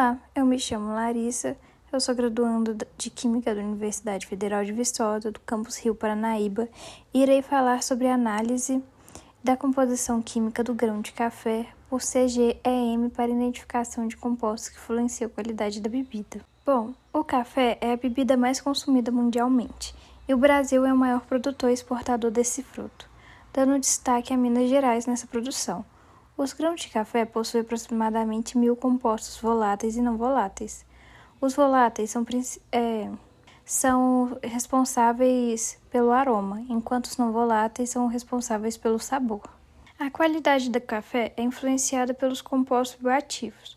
Olá, eu me chamo Larissa, eu sou graduanda de Química da Universidade Federal de Viçosa, do campus Rio Paranaíba, e irei falar sobre a análise da composição química do grão de café por CGEM para identificação de compostos que influenciam a qualidade da bebida. Bom, o café é a bebida mais consumida mundialmente, e o Brasil é o maior produtor e exportador desse fruto, dando destaque a Minas Gerais nessa produção. Os grãos de café possuem aproximadamente 1.000 compostos voláteis e não voláteis. Os voláteis são responsáveis pelo aroma, enquanto os não voláteis são responsáveis pelo sabor. A qualidade do café é influenciada pelos compostos bioativos,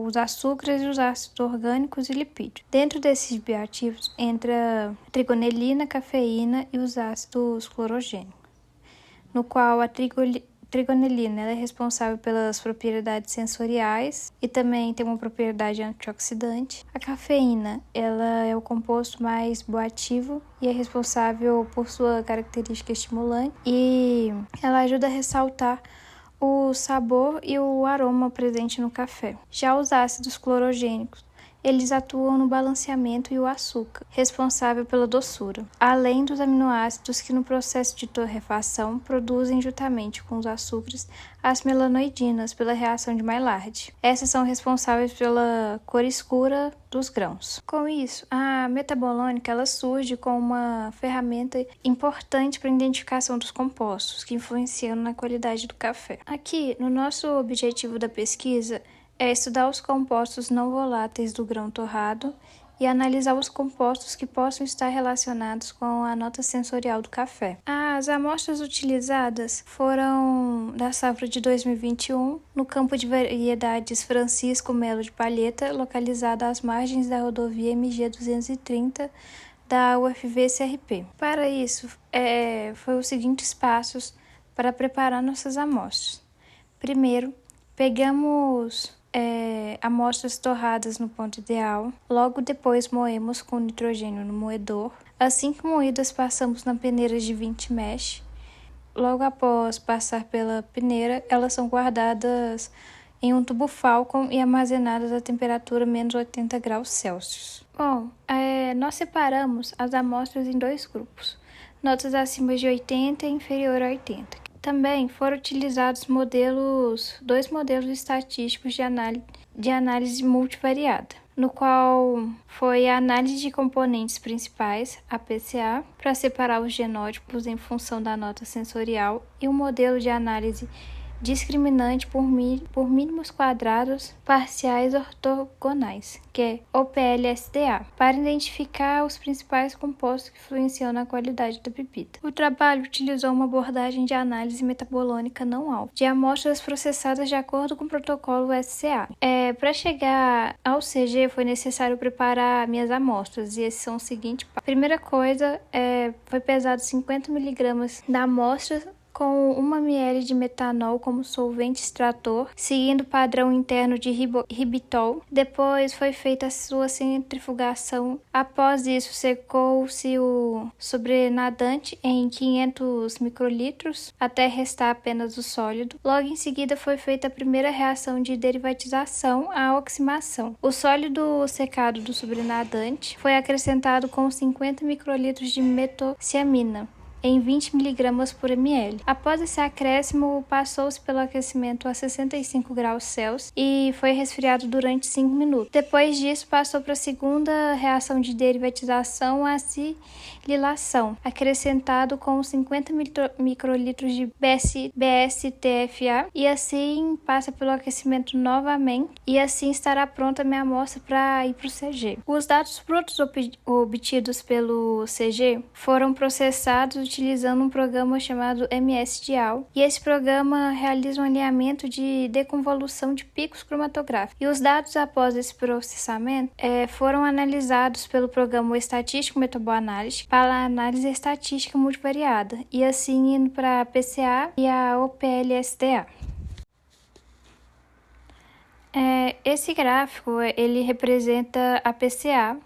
os açúcares e os ácidos orgânicos e lipídios. Dentro desses bioativos entra a trigonelina, cafeína e os ácidos clorogênicos, no qual a trigonelina ela é responsável pelas propriedades sensoriais e também tem uma propriedade antioxidante. A cafeína ela é o composto mais bioativo e é responsável por sua característica estimulante e ela ajuda a ressaltar o sabor e o aroma presente no café. Já os ácidos clorogênicos eles atuam no balanceamento e o açúcar, responsável pela doçura, além dos aminoácidos que no processo de torrefação produzem juntamente com os açúcares as melanoidinas pela reação de Maillard. Essas são responsáveis pela cor escura dos grãos. Com isso, a metabolônica ela surge como uma ferramenta importante para a identificação dos compostos que influenciam na qualidade do café. Aqui, no nosso objetivo da pesquisa, é estudar os compostos não voláteis do grão torrado e analisar os compostos que possam estar relacionados com a nota sensorial do café. As amostras utilizadas foram da safra de 2021 no campo de variedades Francisco Melo de Palheta, localizado às margens da rodovia MG 230 da UFV-CRP. Para isso, foi os seguintes passos para preparar nossas amostras. Primeiro, pegamos amostras torradas no ponto ideal. Logo depois moemos com nitrogênio no moedor. Assim que moídas, passamos na peneira de 20 mesh. Logo após passar pela peneira, elas são guardadas em um tubo Falcon e armazenadas a temperatura menos 80 graus Celsius. Bom, nós separamos as amostras em dois grupos, notas acima de 80 e inferior a 80. Também foram utilizados dois modelos estatísticos de análise multivariada, no qual foi a análise de componentes principais, a PCA, para separar os genótipos em função da nota sensorial, e um modelo de análise discriminante por mínimos quadrados parciais ortogonais, que é OPLSDA, para identificar os principais compostos que influenciam na qualidade da bebida. O trabalho utilizou uma abordagem de análise metabolônica não alvo, de amostras processadas de acordo com o protocolo SCA. Para chegar ao CG foi necessário preparar minhas amostras, e esses são os seguintes. Primeira coisa, foi pesado 50 mg da amostra com 1 ml de metanol como solvente extrator, seguindo o padrão interno de ribitol. Depois foi feita a sua centrifugação. Após isso, secou-se o sobrenadante em 500 microlitros, até restar apenas o sólido. Logo em seguida foi feita a primeira reação de derivatização, a oximação. O sólido secado do sobrenadante foi acrescentado com 50 microlitros de metociamina em 20 mg por ml. Após esse acréscimo, passou-se pelo aquecimento a 65 graus Celsius e foi resfriado durante 5 minutos. Depois disso, passou para a segunda reação de derivatização, a acilação, acrescentado com 50 microlitros de BSTFA, e assim passa pelo aquecimento novamente, e assim estará pronta a minha amostra para ir para o CG. Os dados brutos obtidos pelo CG foram processados utilizando um programa chamado MSDAO, e esse programa realiza um alinhamento de deconvolução de picos cromatográficos. E os dados após esse processamento foram analisados pelo programa Estatístico Metaboanálise para a análise estatística multivariada, e assim indo para a PCA e a OPLSDA. Esse gráfico ele representa a PCA,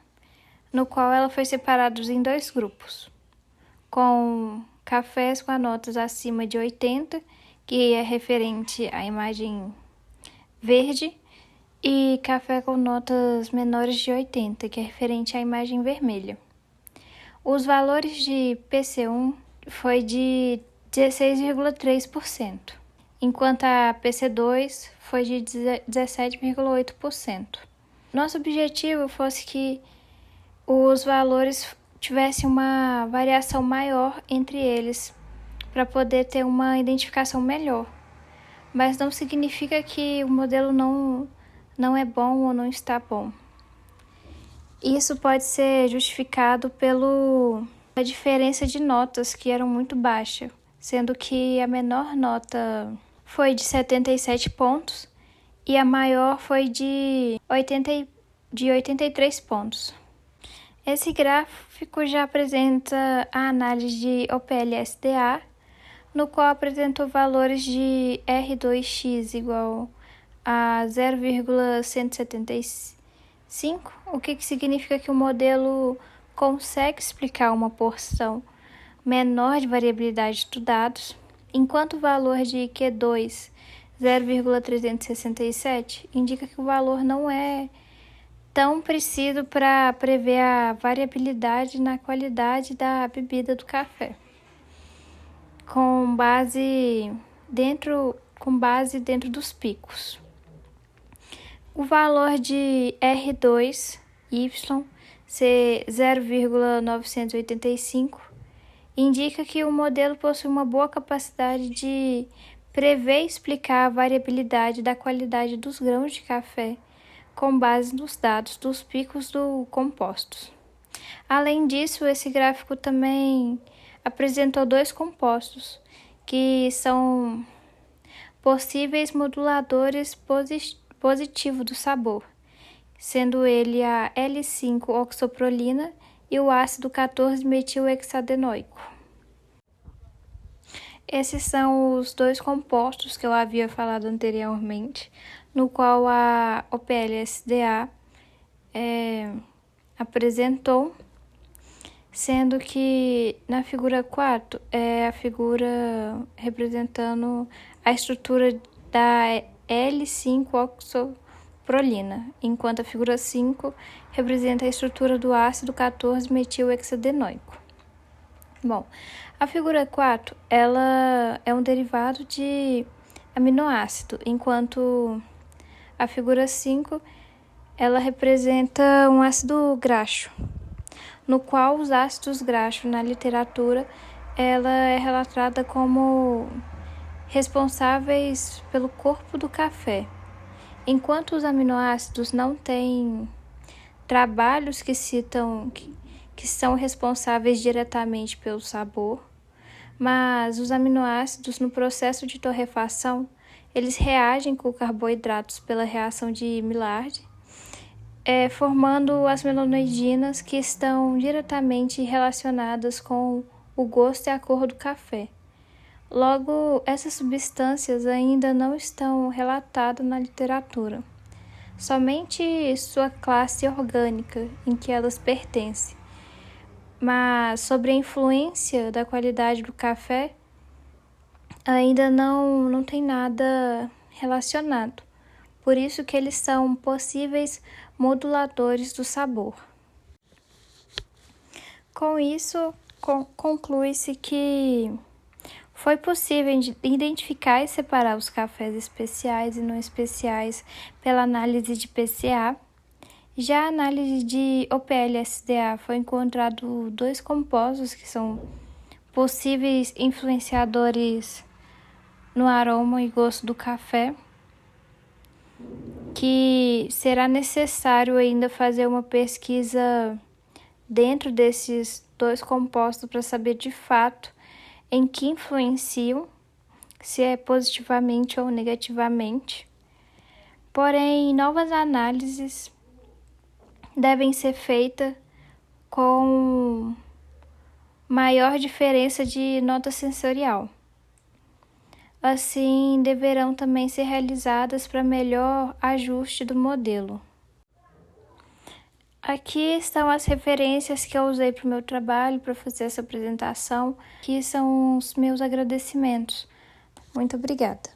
no qual ela foi separada em dois grupos, com cafés com notas acima de 80, que é referente à imagem verde, e café com notas menores de 80, que é referente à imagem vermelha. Os valores de PC1 foi de 16,3%, enquanto a PC2 foi de 17,8%. Nosso objetivo fosse que os valores tivessem uma variação maior entre eles, para poder ter uma identificação melhor. Mas não significa que o modelo não é bom ou não está bom. Isso pode ser justificado pela diferença de notas, que eram muito baixa, sendo que a menor nota foi de 77 pontos e a maior foi de 83 pontos. Esse gráfico já apresenta a análise de OPL-SDA, no qual apresentou valores de R2x igual a 0,175, o que significa que o modelo consegue explicar uma porção menor de variabilidade dos dados, enquanto o valor de Q2, 0,367, indica que o valor não é tão preciso para prever a variabilidade na qualidade da bebida do café, com base dentro dos picos. O valor de R2Y ser 0,985 indica que o modelo possui uma boa capacidade de prever e explicar a variabilidade da qualidade dos grãos de café com base nos dados dos picos do compostos. Além disso, esse gráfico também apresentou dois compostos, que são possíveis moduladores positivos do sabor, sendo ele a L5-oxoprolina e o ácido 14-metilhexadenoico. Esses são os dois compostos que eu havia falado anteriormente, no qual a OPL-SDA apresentou, sendo que na figura 4 é a figura representando a estrutura da L5-oxoprolina, enquanto a figura 5 representa a estrutura do ácido 14-metilhexadenoico. Bom, a figura 4 ela é um derivado de aminoácido, enquanto a figura 5 ela representa um ácido graxo, no qual os ácidos graxos na literatura ela é relatada como responsáveis pelo corpo do café, enquanto os aminoácidos não têm trabalhos que citam que são responsáveis diretamente pelo sabor, mas os aminoácidos no processo de torrefação eles reagem com carboidratos pela reação de Maillard, formando as melanoidinas que estão diretamente relacionadas com o gosto e a cor do café. Logo, essas substâncias ainda não estão relatadas na literatura, somente sua classe orgânica em que elas pertencem. Mas sobre a influência da qualidade do café, ainda não tem nada relacionado. Por isso que eles são possíveis moduladores do sabor. Com isso, conclui-se que foi possível identificar e separar os cafés especiais e não especiais pela análise de PCA. Já a análise de OPL-SDA foi encontrado dois compostos que são possíveis influenciadores no aroma e gosto do café, que será necessário ainda fazer uma pesquisa dentro desses dois compostos para saber de fato em que influenciam, se é positivamente ou negativamente. Porém, novas análises devem ser feitas com maior diferença de nota sensorial. Assim, deverão também ser realizadas para melhor ajuste do modelo. Aqui estão as referências que eu usei para o meu trabalho, para fazer essa apresentação, que são os meus agradecimentos. Muito obrigada.